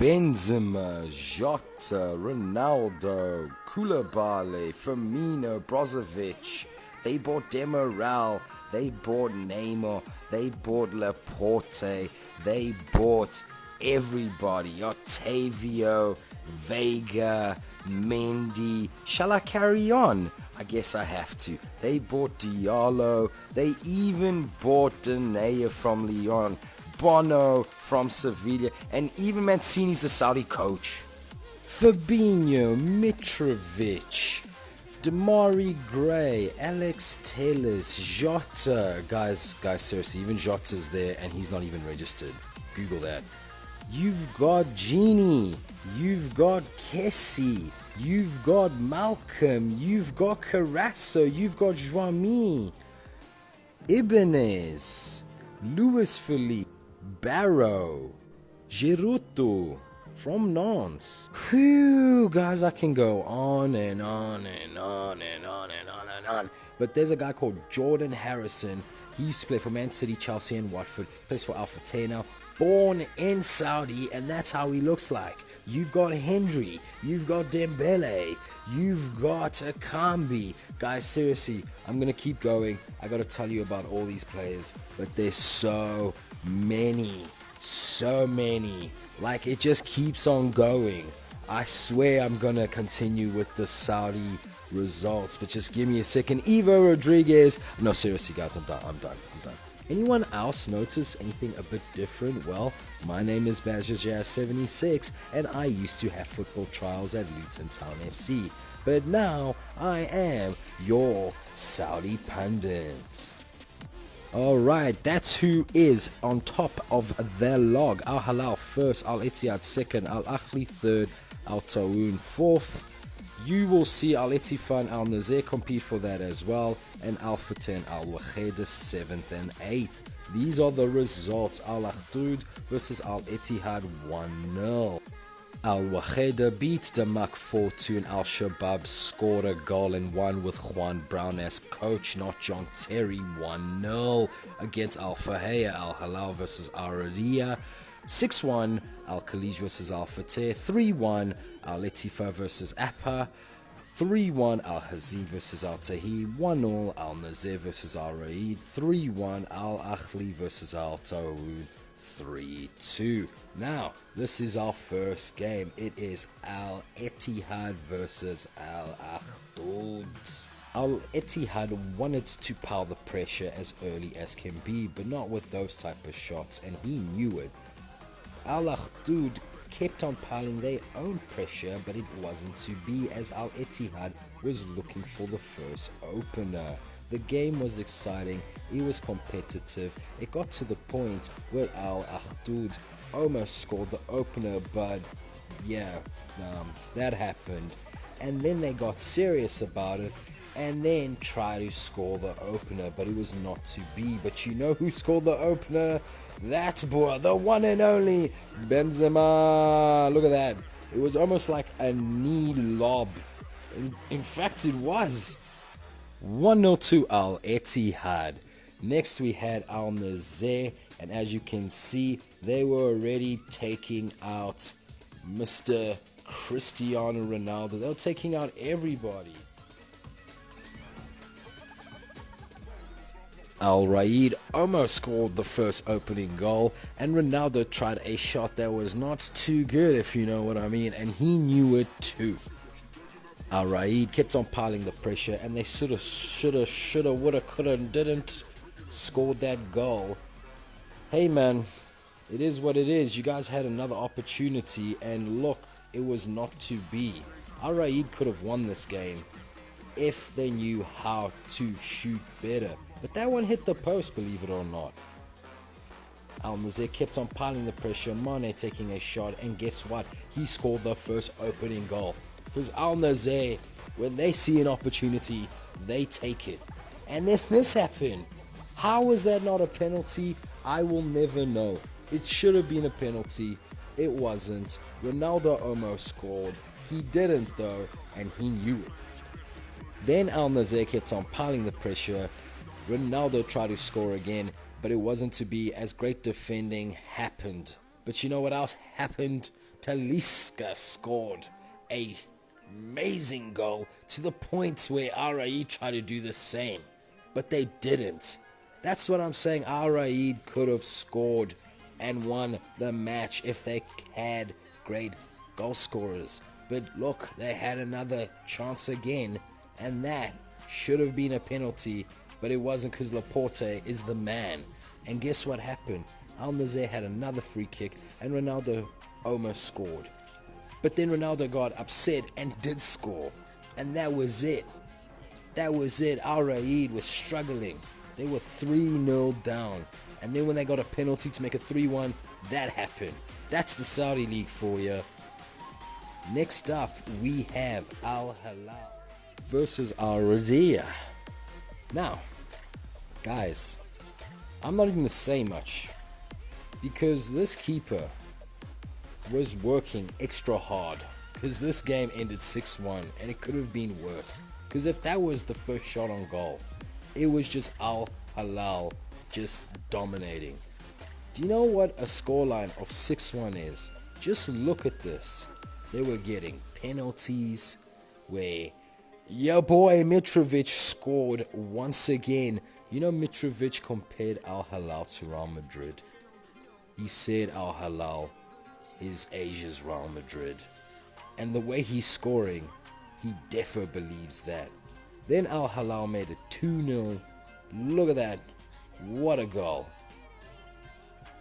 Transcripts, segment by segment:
Benzema, Jota, Ronaldo, Koulibaly, Firmino, Brozovic. They bought Demiral, they bought Neymar, they bought Laporte, they bought everybody. Octavio, Vega, Mendy. Shall I carry on? I guess I have to. They bought Diallo, they even bought Denayer from Lyon, Bono from Sevilla, and even Mancini's the Saudi coach. Fabinho, Mitrovic, Damari Gray, Alex Telles, Jota. Guys, seriously, even Jota's there and he's not even registered. Google that. You've got Genie, you've got Kessie, you've got Malcolm, you've got Carrasco, you've got Joami, Ibanez, Luis Felipe, Barrow, Giroud from Nantes. Whew, guys, I can go on and on and on and on and on and on. But there's a guy called Jordan Harrison. He used to play for Man City, Chelsea, and Watford. Plays for Al Fateh now. Born in Saudi, and that's how he looks like. You've got Hendry, you've got Dembele, you've got Akambi. Guys, seriously, I'm going to keep going. I got to tell you about all these players, but there's so many. Like, it just keeps on going. I swear I'm going to continue with the Saudi results, but just give me a second. Ivo Rodriguez. No, seriously, guys, I'm done. Anyone else notice anything a bit different? Well, my name is BazzaJazz76 and I used to have football trials at Luton Town FC, but now I am your Saudi pundit. Alright, that's who is on top of their log. Al Hilal first, Al Ittihad second, Al Ahly third, Al Tawoun fourth. You will see Al Ettifaq and Al Nazir compete for that as well, and Al Fateh and Al Waqeda 7th and 8th. These are the results. Al Akhdud versus Al Ittihad 1-0. Al Waqeda beat Damak 4-2, and Al Shabab scored a goal and won with Juan Brown as coach, not John Terry. 1-0 against Al Fahaya. Al Hilal versus Al Riyah 6-1, Al Khalij versus Al Fateh 3-1, Al Ettifaq versus APA 3-1, Al Hazim versus Al Tahir 1-0, Al Nazir versus Al Raid 3-1, Al Ahly versus Al Tawoun 3-2. Now, this is our first game. It is Al Ittihad versus Al Akhdud. Al Ittihad wanted to pile the pressure as early as can be, but not with those type of shots, and he knew it. Al Akhdud kept on piling their own pressure, but it wasn't to be, as Al Ittihad was looking for the first opener. The game was exciting, it was competitive. It got to the point where Al Akhdud almost scored the opener, but that happened. And then they got serious about it and then tried to score the opener, but it was not to be. But you know who scored the opener? That boy, the one and only Benzema. Look at that. It was almost like a knee lob. In fact, it was. 1-0 to Al Ittihad. Next we had Al Nazir, and as you can see, they were already taking out Mr. Cristiano Ronaldo. They were taking out everybody. Al Raid almost scored the first opening goal, and Ronaldo tried a shot that was not too good, if you know what I mean, and he knew it too. Al Raid kept on piling the pressure, and they shoulda, woulda, coulda, didn't score that goal. Hey man, it is what it is. You guys had another opportunity, and look, it was not to be. Al Raid could have won this game if they knew how to shoot better. But that one hit the post, believe it or not. Al Nazir kept on piling the pressure, Mane taking a shot, and guess what? He scored the first opening goal. Because Al Nazir, when they see an opportunity, they take it. And then this happened. How was that not a penalty? I will never know. It should have been a penalty. It wasn't. Ronaldo almost scored. He didn't though, and he knew it. Then Al Nazir kept on piling the pressure. Ronaldo tried to score again, but it wasn't to be, as great defending happened. But you know what else happened? Talisca scored a amazing goal to the point where Al Raid tried to do the same, but they didn't. That's what I'm saying. Al Raid could have scored and won the match if they had great goal scorers. But look, they had another chance again, and that should have been a penalty, but it wasn't because Laporte is the man. And guess what happened? Al Nassr had another free kick, and Ronaldo almost scored. But then Ronaldo got upset and did score, and that was it. That was it. Al Raid was struggling. They were 3-0 down, and then when they got a penalty to make it 3-1, that happened. That's the Saudi League for you. Next up, we have Al Hilal versus Al Radia. Now, guys, I'm not even going to say much, because this keeper was working extra hard, because this game ended 6-1 and it could have been worse, because if that was the first shot on goal, it was just Al Hilal just dominating. Do you know what a scoreline of 6-1 is? Just look at this. They were getting penalties where your boy Mitrovic scored once again. You know, Mitrovic compared Al Hilal to Real Madrid. He said Al Hilal is Asia's Real Madrid. And the way he's scoring, he defo believes that. Then Al Hilal made it 2-0. Look at that. What a goal.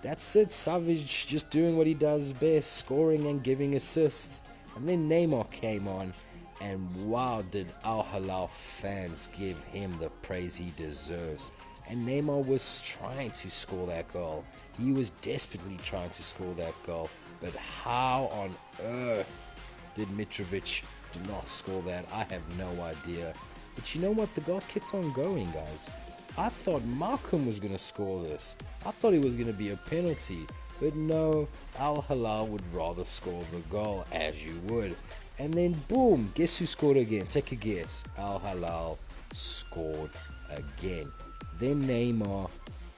That's it. Savage just doing what he does best, scoring and giving assists. And then Neymar came on, and wow, did Al Hilal fans give him the praise he deserves. And Neymar was trying to score that goal. He was desperately trying to score that goal. But how on earth did Mitrovic do not score that? I have no idea. But you know what? The goals kept on going, guys. I thought Malcolm was going to score this. I thought it was going to be a penalty. But no, Al Hilal would rather score the goal, as you would. And then boom, guess who scored again? Take a guess. Al Hilal scored again. Then Neymar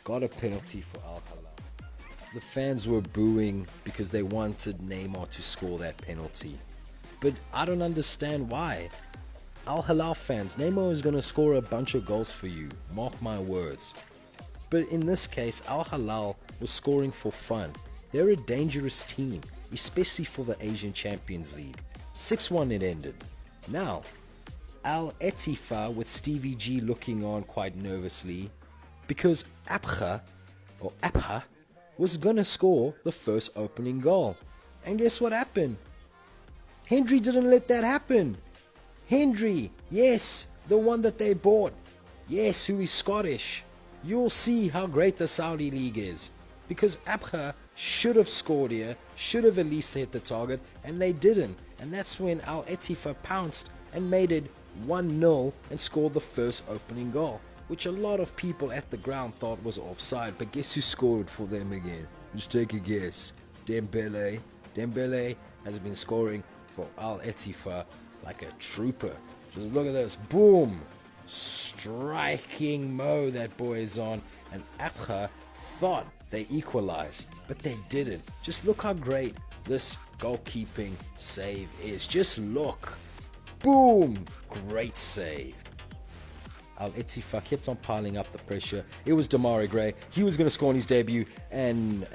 got a penalty for Al Hilal. The fans were booing because they wanted Neymar to score that penalty. But I don't understand why. Al Hilal fans, Neymar is going to score a bunch of goals for you. Mark my words. But in this case, Al Hilal was scoring for fun. They're a dangerous team, especially for the Asian Champions League. 6-1 it ended. Now, Al Ettifaq with Stevie G looking on quite nervously because Abha was gonna score the first opening goal. And guess what happened? Hendry didn't let that happen. Hendry, yes, the one that they bought. Yes, who is Scottish. You'll see how great the Saudi League is. Because Abha should have scored here, should have at least hit the target, and they didn't. And that's when Al Ettifaq pounced and made it 1-0 and scored the first opening goal, which a lot of people at the ground thought was offside. But guess who scored for them again? Just take a guess. Dembele. Dembele has been scoring for Al Ettifaq like a trooper. Just look at this. Boom! Striking mo that boy is on. And Abha thought they equalized, but they didn't. Just look how great this goalkeeping save is. Just look. Boom! Great save. Al Ettifaq kept on piling up the pressure. It was Demarai Gray. He was going to score on his debut, and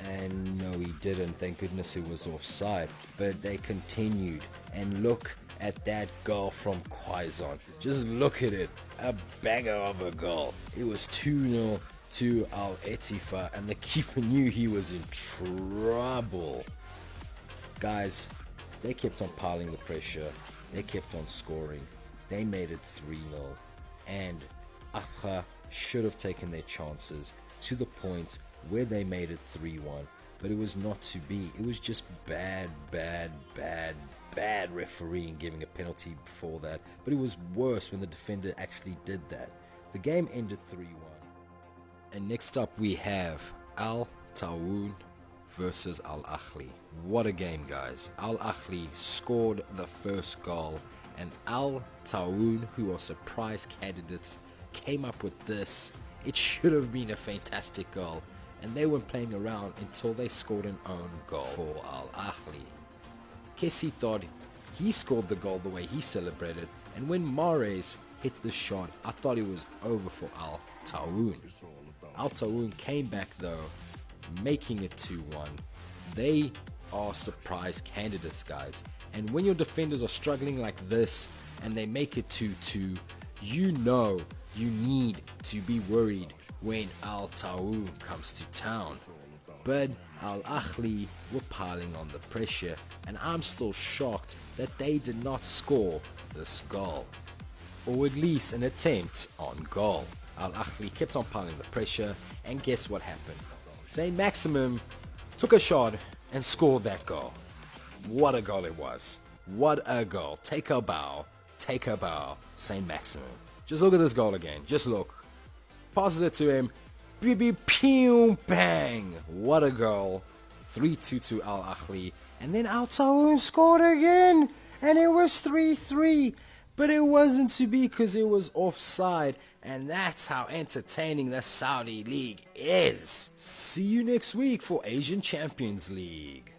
no, he didn't. Thank goodness it was offside. But they continued, and look at that goal from Quaison. Just look at it. A banger of a goal. It was 2-0 to Al Ettifaq, and the keeper knew he was in trouble. Guys, they kept on piling the pressure. They kept on scoring. They made it 3-0. And Abha should have taken their chances to the point where they made it 3-1. But it was not to be. It was just bad refereeing, giving a penalty before that. But it was worse when the defender actually did that. The game ended 3-1. And next up we have Al Tawoun versus Al Ahly. What a game, guys. Al Ahly scored the first goal, and Al Tawoun, who are surprise candidates, came up with this. It should have been a fantastic goal, and they weren't playing around until they scored an own goal for Al Ahly. Kessie thought he scored the goal the way he celebrated, and when Mahrez hit the shot, I thought it was over for Al Tawoun. Al Tawoun came back though, making it 2-1. They are surprise candidates, guys. And when your defenders are struggling like this and they make it 2-2, you know you need to be worried when Al Tawoun comes to town. But Al Ahly were piling on the pressure, and I'm still shocked that they did not score this goal, or at least an attempt on goal. Al Ahly kept on piling the pressure, and guess what happened? Saint Maximin took a shot and scored that goal. What a goal it was. What a goal. Take a bow, Saint Maximin. Just look at this goal again. Just look. Passes it to him. Pew, bang. What a goal. 3-2 to Al Ahly. And then Al Tawoun scored again. And it was 3-3. But it wasn't to be because it was offside. And that's how entertaining the Saudi League is. See you next week for Asian Champions League.